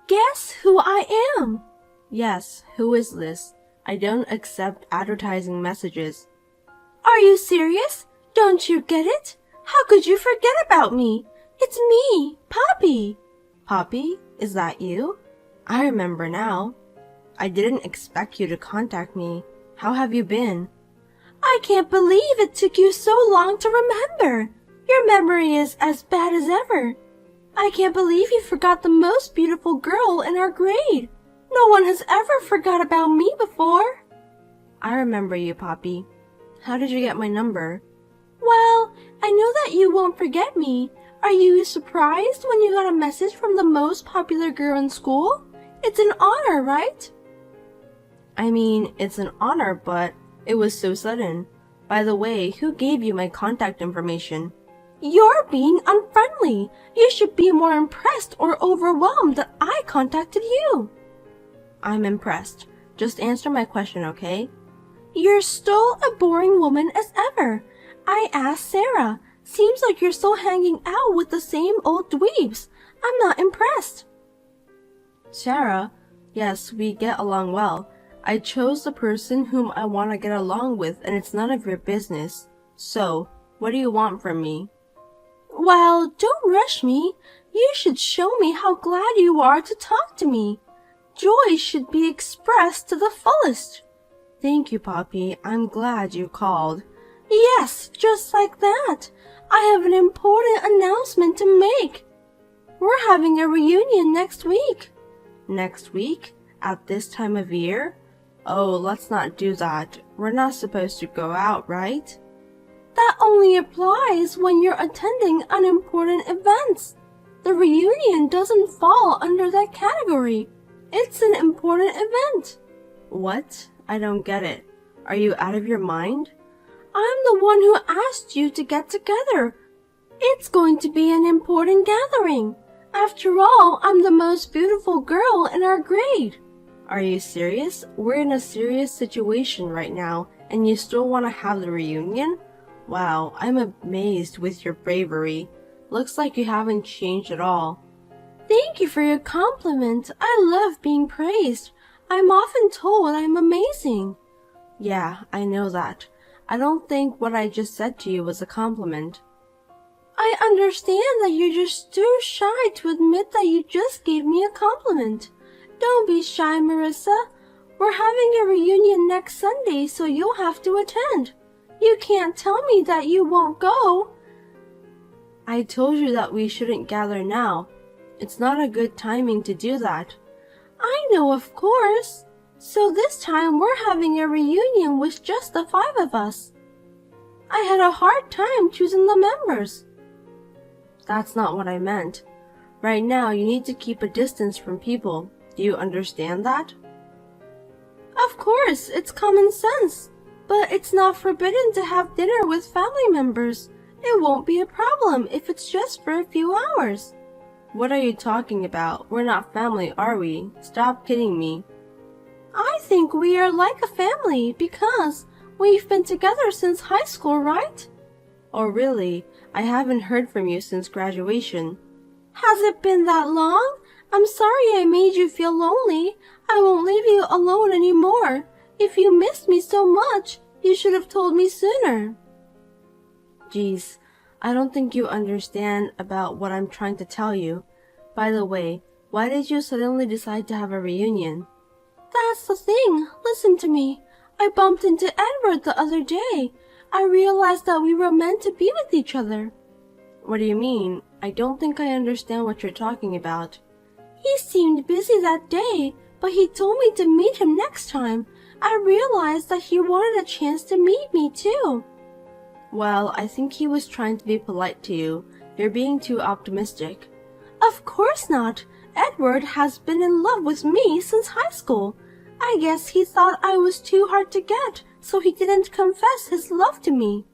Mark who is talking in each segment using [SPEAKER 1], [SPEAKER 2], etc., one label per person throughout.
[SPEAKER 1] Guess who I am?
[SPEAKER 2] Yes, who is this? I don't accept advertising messages.
[SPEAKER 1] Are you serious? Don't you get it? How could you forget about me? It's me, Poppy.
[SPEAKER 2] Poppy, is that you? I remember now. I didn't expect you to contact me. How have you been?
[SPEAKER 1] I can't believe it took you so long to remember. Your memory is as bad as ever. I can't believe you forgot the most beautiful girl in our grade. No one has ever forgot about me before.
[SPEAKER 2] I remember you, Poppy. How did you get my number?
[SPEAKER 1] Well, I know that you won't forget me. Are you surprised when you got a message from the most popular girl in school? It's an honor, right?
[SPEAKER 2] I mean, it's an honor, but it was so sudden. By the way, who gave you my contact information?
[SPEAKER 1] You're being unfriendly. You should be more impressed or overwhelmed that I contacted you.
[SPEAKER 2] I'm impressed. Just answer my question, okay?
[SPEAKER 1] You're still a boring woman as ever. I asked Sarah. Seems like you're still hanging out with the same old dweebs. I'm not impressed.
[SPEAKER 2] Sarah? Yes, we get along well. I chose the person whom I want to get along with, and it's none of your business. So, what do you want from me?
[SPEAKER 1] Well, don't rush me. You should show me how glad you are to talk to me. Joy should be expressed to the fullest.
[SPEAKER 2] Thank you, Poppy. I'm glad you called.
[SPEAKER 1] Yes, just like that. I have an important announcement to make. We're having a reunion next week.
[SPEAKER 2] Next week? At this time of year? Oh, let's not do that. We're not supposed to go out, right?
[SPEAKER 1] That only applies when you're attending unimportant events. The reunion doesn't fall under that category. It's an important event.
[SPEAKER 2] What? I don't get it. Are you out of your mind?
[SPEAKER 1] I'm the one who asked you to get together. It's going to be an important gathering. After all, I'm the most beautiful girl in our grade.
[SPEAKER 2] Are you serious? We're in a serious situation right now, and you still want to have the reunion? Wow, I'm amazed with your bravery. Looks like you haven't changed at all.
[SPEAKER 1] Thank you for your compliment. I love being praised. I'm often told I'm amazing.
[SPEAKER 2] Yeah, I know that. I don't think what I just said to you was a compliment.
[SPEAKER 1] I understand that you're just too shy to admit that you just gave me a compliment. Don't be shy, Marissa. We're having a reunion next Sunday, so you'll have to attend. You can't tell me that you won't go.
[SPEAKER 2] I told you that we shouldn't gather now. It's not a good timing to do that.
[SPEAKER 1] I know, of course. So this time we're having a reunion with just the 5 of us. I had a hard time choosing the members.
[SPEAKER 2] That's not what I meant. Right now, you need to keep a distance from people. Do you understand that?
[SPEAKER 1] Of course, it's common sense. But it's not forbidden to have dinner with family members. It won't be a problem if it's just for a few hours.
[SPEAKER 2] What are you talking about? We're not family, are we? Stop kidding me.
[SPEAKER 1] I think we are like a family because we've been together since high school, right?
[SPEAKER 2] Oh, really? I haven't heard from you since graduation.
[SPEAKER 1] Has it been that long? I'm sorry I made you feel lonely. I won't leave you alone anymore. If you missed me so much, you should have told me sooner.
[SPEAKER 2] Geez, I don't think you understand about what I'm trying to tell you. By the way, why did you suddenly decide to have a reunion?
[SPEAKER 1] That's the thing. Listen to me. I bumped into Edward the other day. I realized that we were meant to be with each other.
[SPEAKER 2] What do you mean? I don't think I understand what you're talking about.
[SPEAKER 1] He seemed busy that day, but he told me to meet him next time. I realized that he wanted a chance to meet me too.
[SPEAKER 2] Well, I think he was trying to be polite to you. You're being too optimistic.
[SPEAKER 1] Of course not. Edward has been in love with me since high school. I guess he thought I was too hard to get, so he didn't confess his love to me.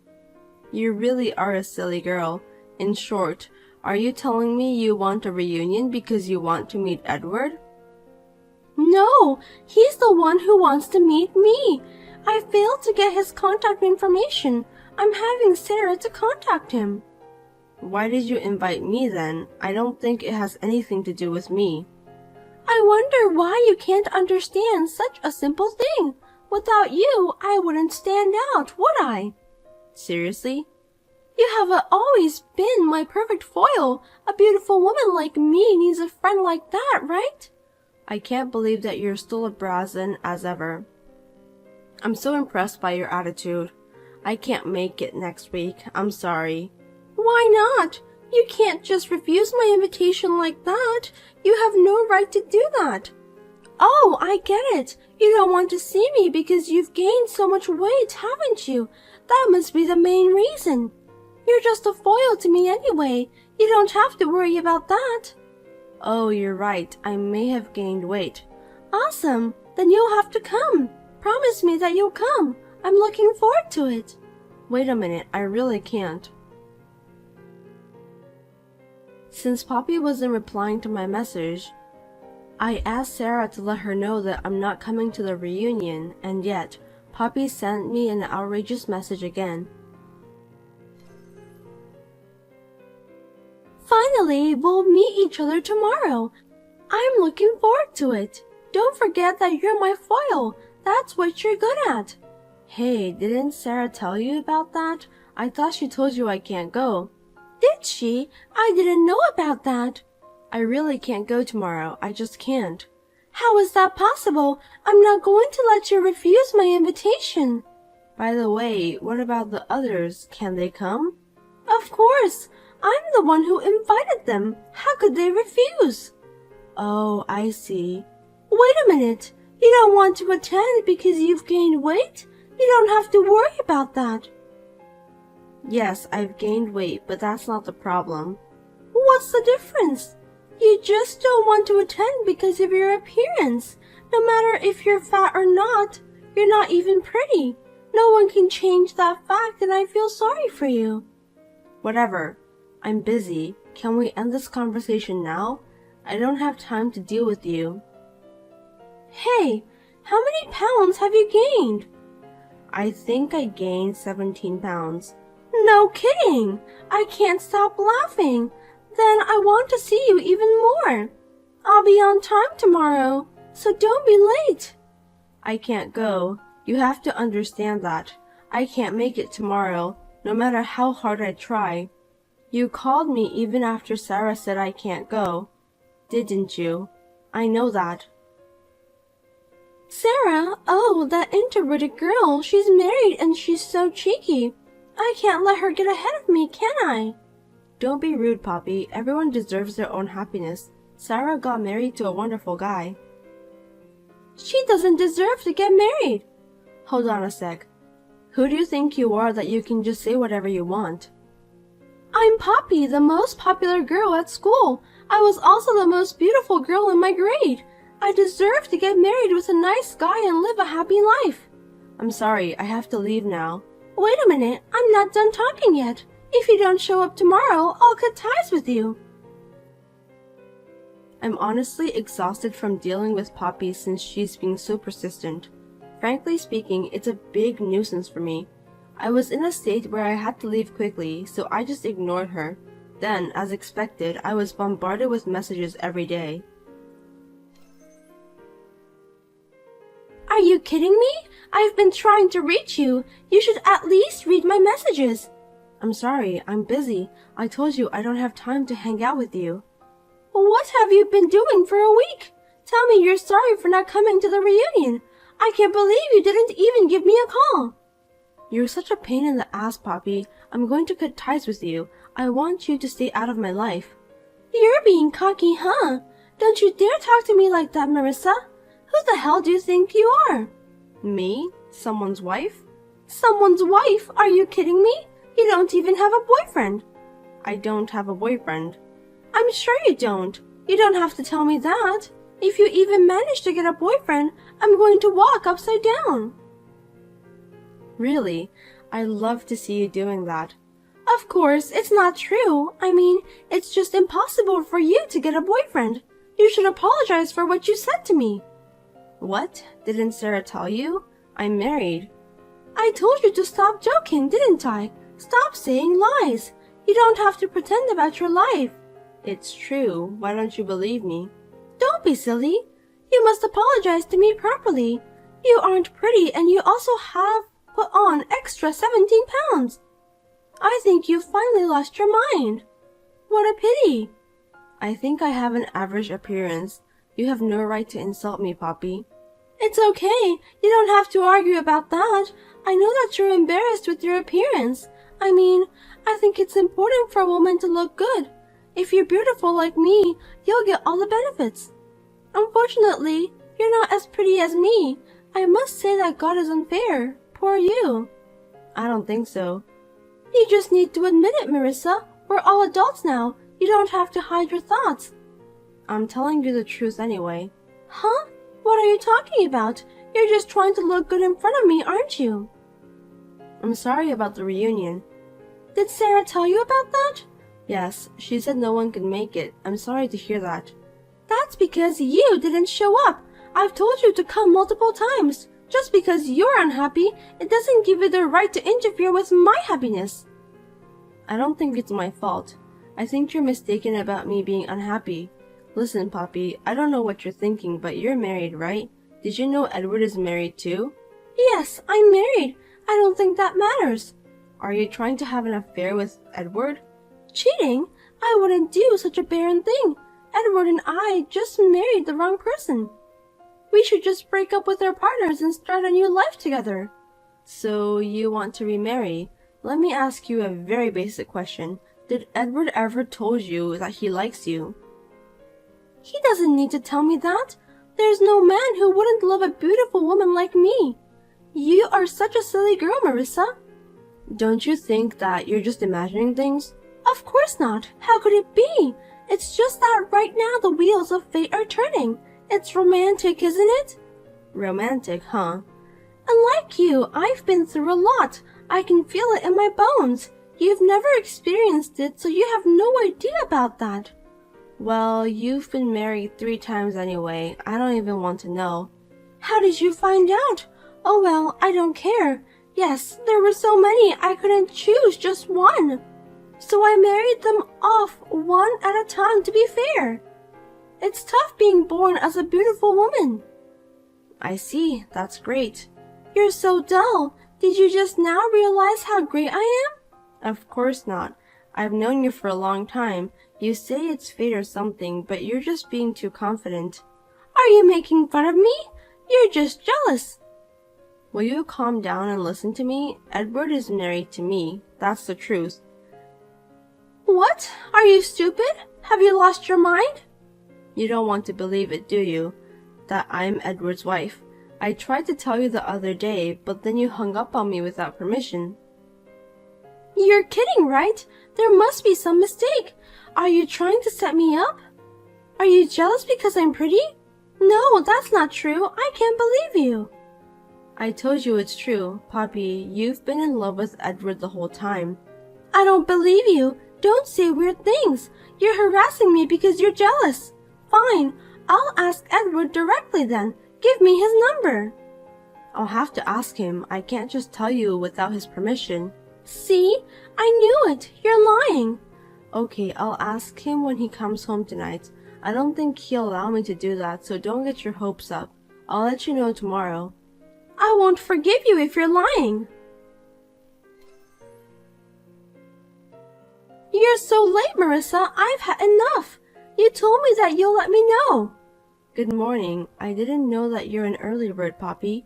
[SPEAKER 2] You really are a silly girl. In short, are you telling me you want a reunion because you want to meet Edward?
[SPEAKER 1] No, he's the one who wants to meet me. I failed to get his contact information. I'm having Sarah to contact him.
[SPEAKER 2] Why did you invite me then? I don't think it has anything to do with me.
[SPEAKER 1] I wonder why you can't understand such a simple thing. Without you, I wouldn't stand out, would I?
[SPEAKER 2] Seriously?
[SPEAKER 1] You have always been my perfect foil. A beautiful woman like me needs a friend like that, right?
[SPEAKER 2] I can't believe that you're still as brazen as ever. I'm so impressed by your attitude. I can't make it next week. I'm sorry.
[SPEAKER 1] Why not? You can't just refuse my invitation like that. You have no right to do that. Oh, I get it. You don't want to see me because you've gained so much weight, haven't you? That must be the main reason. You're just a foil to me anyway. You don't have to worry about that.
[SPEAKER 2] Oh, you're right. I may have gained weight.
[SPEAKER 1] Awesome. Then you'll have to come. Promise me that you'll come. I'm looking forward to it.
[SPEAKER 2] Wait a minute. I really can't. Since Poppy wasn't replying to my message, I asked Sarah to let her know that I'm not coming to the reunion, and yet Poppy sent me an outrageous message again.
[SPEAKER 1] Finally, we'll meet each other tomorrow. I'm looking forward to it. Don't forget that you're my foil. That's what you're good at.
[SPEAKER 2] Hey, didn't Sarah tell you about that? I thought she told you I can't go.
[SPEAKER 1] Did she? I didn't know about that.
[SPEAKER 2] I really can't go tomorrow. I just can't.
[SPEAKER 1] How is that possible? I'm not going to let you refuse my invitation.
[SPEAKER 2] By the way, what about the others? Can they come?
[SPEAKER 1] Of course. I'm the one who invited them. How could they refuse?
[SPEAKER 2] Oh, I see.
[SPEAKER 1] Wait a minute. You don't want to attend because you've gained weight? You don't have to worry about that.
[SPEAKER 2] Yes, I've gained weight, but that's not the problem.
[SPEAKER 1] What's the difference? You just don't want to attend because of your appearance. No matter if you're fat or not, you're not even pretty. No one can change that fact, and I feel sorry for you.
[SPEAKER 2] Whatever. I'm busy. Can we end this conversation now? I don't have time to deal with you.
[SPEAKER 1] Hey, how many pounds have you gained?
[SPEAKER 2] I think I gained 17 pounds.
[SPEAKER 1] No kidding! I can't stop laughing. Then I want to see you even more. I'll be on time tomorrow, so don't be late.
[SPEAKER 2] I can't go. You have to understand that. I can't make it tomorrow, no matter how hard I try. You called me even after Sarah said I can't go. Didn't you? I know that.
[SPEAKER 1] Sarah? Oh, that introverted girl. She's married and she's so cheeky. I can't let her get ahead of me, can I?
[SPEAKER 2] Don't be rude, Poppy. Everyone deserves their own happiness. Sarah got married to a wonderful guy.
[SPEAKER 1] She doesn't deserve to get married.
[SPEAKER 2] Hold on a sec. Who do you think you are that you can just say whatever you want?
[SPEAKER 1] I'm Poppy, the most popular girl at school. I was also the most beautiful girl in my grade. I deserve to get married with a nice guy and live a happy life.
[SPEAKER 2] I'm sorry, I have to leave now.
[SPEAKER 1] Wait a minute, I'm not done talking yet. If you don't show up tomorrow, I'll cut ties with you.
[SPEAKER 2] I'm honestly exhausted from dealing with Poppy since she's being so persistent. Frankly speaking, it's a big nuisance for me. I was in a state where I had to leave quickly, so I just ignored her. Then, as expected, I was bombarded with messages every day.
[SPEAKER 1] Are you kidding me? I've been trying to reach you. You should at least read my messages.
[SPEAKER 2] I'm sorry, I'm busy. I told you I don't have time to hang out with you.
[SPEAKER 1] What have you been doing for a week? Tell me you're sorry for not coming to the reunion. I can't believe you didn't even give me a call.
[SPEAKER 2] You're such a pain in the ass, Poppy. I'm going to cut ties with you. I want you to stay out of my life.
[SPEAKER 1] You're being cocky, huh? Don't you dare talk to me like that, Marissa. Who the hell do you think you are?
[SPEAKER 2] Me? Someone's wife?
[SPEAKER 1] Someone's wife? Are you kidding me? You don't even have a boyfriend.
[SPEAKER 2] I don't have a boyfriend.
[SPEAKER 1] I'm sure you don't. You don't have to tell me that. If you even manage to get a boyfriend, I'm going to walk upside down.
[SPEAKER 2] Really? I love to see you doing that.
[SPEAKER 1] Of course, it's not true. I mean, it's just impossible for you to get a boyfriend. You should apologize for what you said to me.
[SPEAKER 2] What? Didn't Sarah tell you? I'm married.
[SPEAKER 1] I told you to stop joking, didn't I? Stop saying lies. You don't have to pretend about your life.
[SPEAKER 2] It's true. Why don't you believe me?
[SPEAKER 1] Don't be silly. You must apologize to me properly. You aren't pretty and you also have put on extra 17 pounds. I think you've finally lost your mind. What a pity.
[SPEAKER 2] I think I have an average appearance. You have no right to insult me, Poppy.
[SPEAKER 1] It's okay. You don't have to argue about that. I know that you're embarrassed with your appearance. I mean, I think it's important for a woman to look good. If you're beautiful like me, you'll get all the benefits. Unfortunately, you're not as pretty as me. I must say that God is unfair. Poor you.
[SPEAKER 2] I don't think so.
[SPEAKER 1] You just need to admit it, Marissa. We're all adults now. You don't have to hide your thoughts.
[SPEAKER 2] I'm telling you the truth anyway.
[SPEAKER 1] Huh? What are you talking about? You're just trying to look good in front of me, aren't you?
[SPEAKER 2] I'm sorry about the reunion.
[SPEAKER 1] Did Sarah tell you about that?
[SPEAKER 2] Yes, she said no one could make it. I'm sorry to hear that.
[SPEAKER 1] That's because you didn't show up. I've told you to come multiple times. Just because you're unhappy, it doesn't give you the right to interfere with my happiness.
[SPEAKER 2] I don't think it's my fault. I think you're mistaken about me being unhappy. Listen, Poppy, I don't know what you're thinking, but you're married, right? Did you know Edward is married too?
[SPEAKER 1] Yes, I'm married. I don't think that matters.
[SPEAKER 2] Are you trying to have an affair with Edward?
[SPEAKER 1] Cheating? I wouldn't do such a barren thing. Edward and I just married the wrong person. We should just break up with our partners and start a new life together.
[SPEAKER 2] So you want to remarry? Let me ask you a very basic question. Did Edward ever told you that he likes you?
[SPEAKER 1] He doesn't need to tell me that. There's no man who wouldn't love a beautiful woman like me. You are such a silly girl, Marissa.
[SPEAKER 2] Don't you think that you're just imagining things?
[SPEAKER 1] Of course not. How could it be? It's just that right now the wheels of fate are turning. It's romantic, isn't it?
[SPEAKER 2] Romantic, huh?
[SPEAKER 1] Unlike you, I've been through a lot. I can feel it in my bones. You've never experienced it, so you have no idea about that.
[SPEAKER 2] Well, you've been married 3 times anyway. I don't even want to know.
[SPEAKER 1] How did you find out? Oh well, I don't care. Yes, there were so many I couldn't choose just one. So I married them off one at a time to be fair. It's tough being born as a beautiful woman.
[SPEAKER 2] I see. That's great.
[SPEAKER 1] You're so dull. Did you just now realize how great I am?
[SPEAKER 2] Of course not. I've known you for a long time. You say it's fate or something, but you're just being too confident.
[SPEAKER 1] Are you making fun of me? You're just jealous.
[SPEAKER 2] Will you calm down and listen to me? Edward is married to me. That's the truth.
[SPEAKER 1] What? Are you stupid? Have you lost your mind?
[SPEAKER 2] You don't want to believe it, do you? That I'm Edward's wife. I tried to tell you the other day, but then you hung up on me without permission.
[SPEAKER 1] You're kidding, right? There must be some mistake. Are you trying to set me up? Are you jealous because I'm pretty? No, that's not true. I can't believe you.
[SPEAKER 2] I told you it's true. Poppy, you've been in love with Edward the whole time.
[SPEAKER 1] I don't believe you. Don't say weird things. You're harassing me because you're jealous. Fine, I'll ask Edward directly then. Give me his number.
[SPEAKER 2] I'll have to ask him. I can't just tell you without his permission.
[SPEAKER 1] See? I knew it. You're lying.
[SPEAKER 2] Okay, I'll ask him when he comes home tonight. I don't think he'll allow me to do that, so don't get your hopes up. I'll let you know tomorrow.
[SPEAKER 1] I won't forgive you if you're lying. You're so late, Marissa. I've had enough. You told me that you'll let me know.
[SPEAKER 2] Good morning. I didn't know that you're an early bird, Poppy.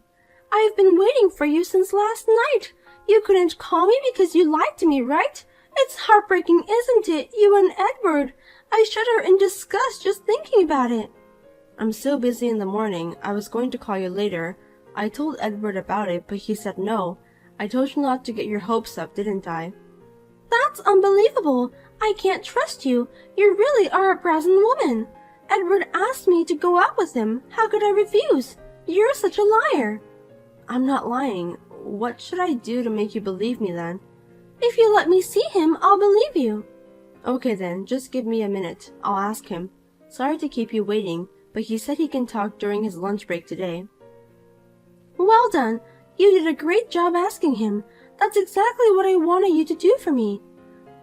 [SPEAKER 1] I've been waiting for you since last night. You couldn't call me because you lied to me, right? It's heartbreaking, isn't it? You and Edward. I shudder in disgust just thinking about it.
[SPEAKER 2] I'm so busy in the morning. I was going to call you later. I told Edward about it, but he said no. I told you not to get your hopes up, didn't I?
[SPEAKER 1] That's unbelievable. I can't trust you. You really are a brazen woman. Edward asked me to go out with him. How could I refuse? You're such a liar.
[SPEAKER 2] I'm not lying. What should I do to make you believe me then?
[SPEAKER 1] If you let me see him, I'll believe you.
[SPEAKER 2] Okay then, just give me a minute. I'll ask him. Sorry to keep you waiting, but he said he can talk during his lunch break today.
[SPEAKER 1] Well done. You did a great job asking him. That's exactly what I wanted you to do for me.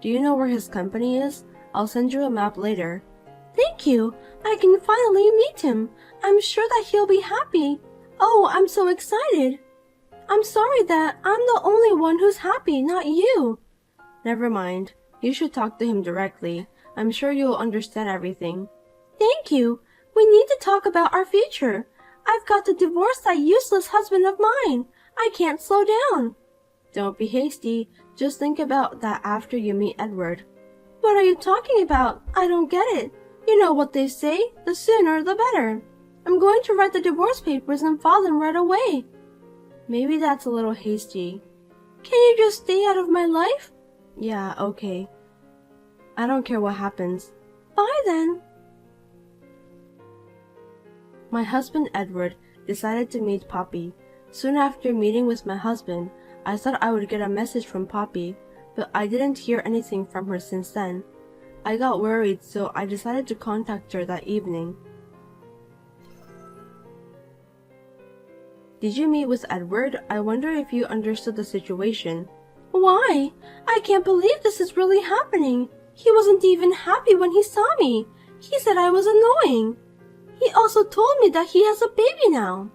[SPEAKER 2] Do you know where his company is? I'll send you a map later.
[SPEAKER 1] Thank you. I can finally meet him. I'm sure that he'll be happy. Oh, I'm so excited. I'm sorry that I'm the only one who's happy, not you.
[SPEAKER 2] Never mind. You should talk to him directly. I'm sure you'll understand everything.
[SPEAKER 1] Thank you. We need to talk about our future. I've got to divorce that useless husband of mine. I can't slow down.
[SPEAKER 2] Don't be hasty. Just think about that after you meet Edward.
[SPEAKER 1] What are you talking about? I don't get it. You know what they say, the sooner the better. I'm going to write the divorce papers and file them right away.
[SPEAKER 2] Maybe that's a little hasty.
[SPEAKER 1] Can you just stay out of my life?
[SPEAKER 2] Yeah, okay. I don't care what happens.
[SPEAKER 1] Bye then.
[SPEAKER 2] My husband Edward decided to meet Poppy. Soon after meeting with my husband, I thought I would get a message from Poppy, but I didn't hear anything from her since then. I got worried, so I decided to contact her that evening. Did you meet with Edward? I wonder if you understood the situation.
[SPEAKER 1] Why? I can't believe this is really happening. He wasn't even happy when he saw me. He said I was annoying. He also told me that he has a baby now.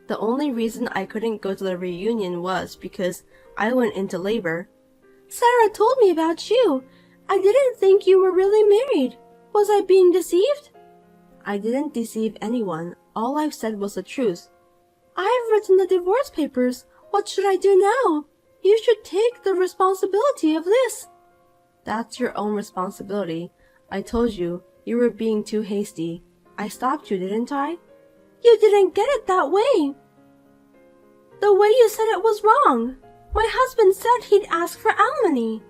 [SPEAKER 2] The only reason I couldn't go to the reunion was because I went into labor.
[SPEAKER 1] Sarah told me about you. I didn't think you were really married. Was I being deceived?
[SPEAKER 2] I didn't deceive anyone. All I've said was the truth.
[SPEAKER 1] I've written the divorce papers. What should I do now? You should take the responsibility of this.
[SPEAKER 2] That's your own responsibility. I told you, you were being too hasty. I stopped you, didn't I?
[SPEAKER 1] You didn't get it that way. The way you said it was wrong. My husband said he'd ask for alimony.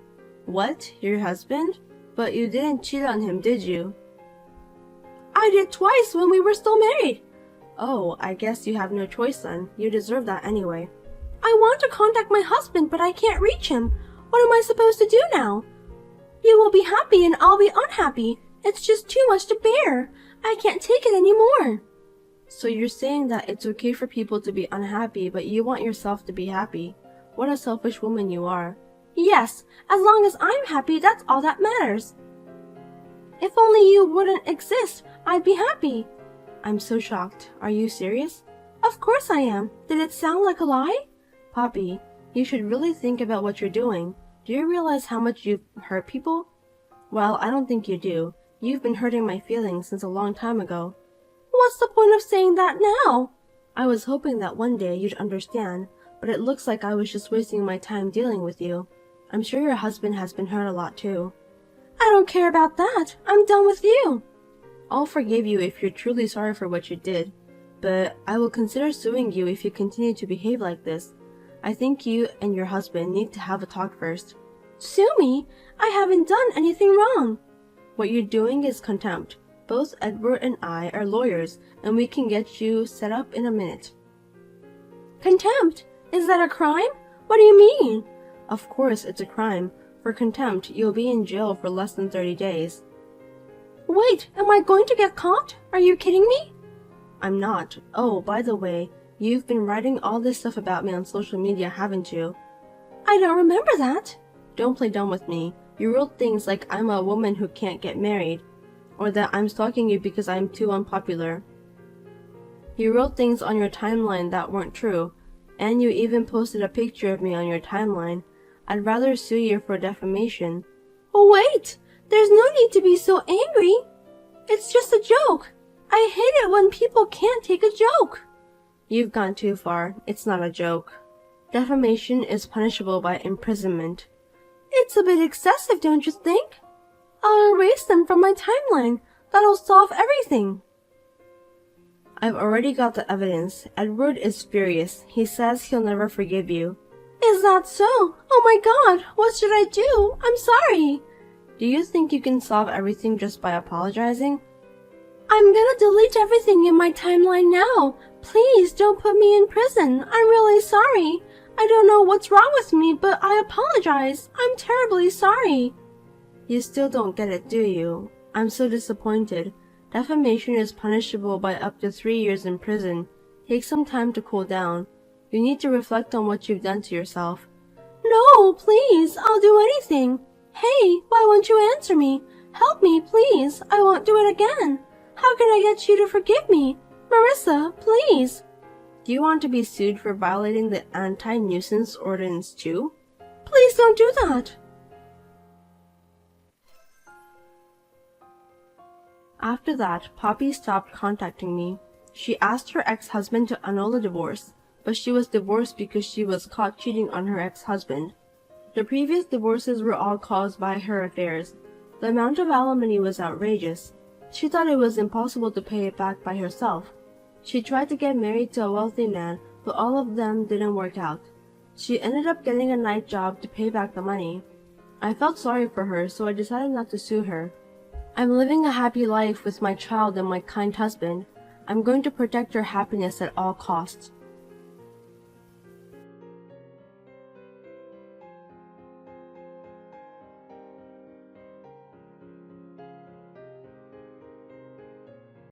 [SPEAKER 2] What? Your husband? But you didn't cheat on him, did you?
[SPEAKER 1] I did twice when we were still married.
[SPEAKER 2] Oh, I guess you have no choice then. You deserve that anyway.
[SPEAKER 1] I want to contact my husband, but I can't reach him. What am I supposed to do now? You will be happy and I'll be unhappy. It's just too much to bear. I can't take it anymore.
[SPEAKER 2] So you're saying that it's okay for people to be unhappy, but you want yourself to be happy. What a selfish woman you are.
[SPEAKER 1] Yes, as long as I'm happy, that's all that matters. If only you wouldn't exist, I'd be happy.
[SPEAKER 2] I'm so shocked. Are you serious?
[SPEAKER 1] Of course I am. Did it sound like a lie?
[SPEAKER 2] Poppy, you should really think about what you're doing. Do you realize how much you've hurt people? Well, I don't think you do. You've been hurting my feelings since a long time ago.
[SPEAKER 1] What's the point of saying that now?
[SPEAKER 2] I was hoping that one day you'd understand, but it looks like I was just wasting my time dealing with you. I'm sure your husband has been hurt a lot too.
[SPEAKER 1] I don't care about that. I'm done with you.
[SPEAKER 2] I'll forgive you if you're truly sorry for what you did, but I will consider suing you if you continue to behave like this. I think you and your husband need to have a talk first.
[SPEAKER 1] Sue me? I haven't done anything wrong.
[SPEAKER 2] What you're doing is contempt. Both Edward and I are lawyers, and we can get you set up in a minute.
[SPEAKER 1] Contempt? Is that a crime? What do you mean?
[SPEAKER 2] Of course it's a crime. For contempt, you'll be in jail for less than 30 days.
[SPEAKER 1] Wait, am I going to get caught? Are you kidding me?
[SPEAKER 2] I'm not. Oh, by the way, you've been writing all this stuff about me on social media, haven't you?
[SPEAKER 1] I don't remember that.
[SPEAKER 2] Don't play dumb with me. You wrote things like I'm a woman who can't get married, or that I'm stalking you because I'm too unpopular. You wrote things on your timeline that weren't true, and you even posted a picture of me on your timeline. I'd rather sue you for defamation.
[SPEAKER 1] Wait! There's no need to be so angry. It's just a joke. I hate it when people can't take a joke.
[SPEAKER 2] You've gone too far. It's not a joke. Defamation is punishable by imprisonment.
[SPEAKER 1] It's a bit excessive, don't you think? I'll erase them from my timeline. That'll solve everything.
[SPEAKER 2] I've already got the evidence. Edward is furious. He says he'll never forgive you.
[SPEAKER 1] Is that so? Oh my god, what should I do? I'm sorry.
[SPEAKER 2] Do you think you can solve everything just by apologizing?
[SPEAKER 1] I'm gonna delete everything in my timeline now. Please don't put me in prison. I'm really sorry. I don't know what's wrong with me, but I apologize. I'm terribly sorry.
[SPEAKER 2] You still don't get it, do you? I'm so disappointed. Defamation is punishable by up to 3 years in prison. Take some time to cool down. You need to reflect on what you've done to yourself.
[SPEAKER 1] No, please, I'll do anything. Hey, why won't you answer me? Help me, please. I won't do it again. How can I get you to forgive me? Marissa, please.
[SPEAKER 2] Do you want to be sued for violating the anti-nuisance ordinance too?
[SPEAKER 1] Please don't do that.
[SPEAKER 2] After that, Poppy stopped contacting me. She asked her ex-husband to annul the divorce, but she was divorced because she was caught cheating on her ex-husband. The previous divorces were all caused by her affairs. The amount of alimony was outrageous. She thought it was impossible to pay it back by herself. She tried to get married to a wealthy man, but all of them didn't work out. She ended up getting a night job to pay back the money. I felt sorry for her, so I decided not to sue her. I'm living a happy life with my child and my kind husband. I'm going to protect her happiness at all costs.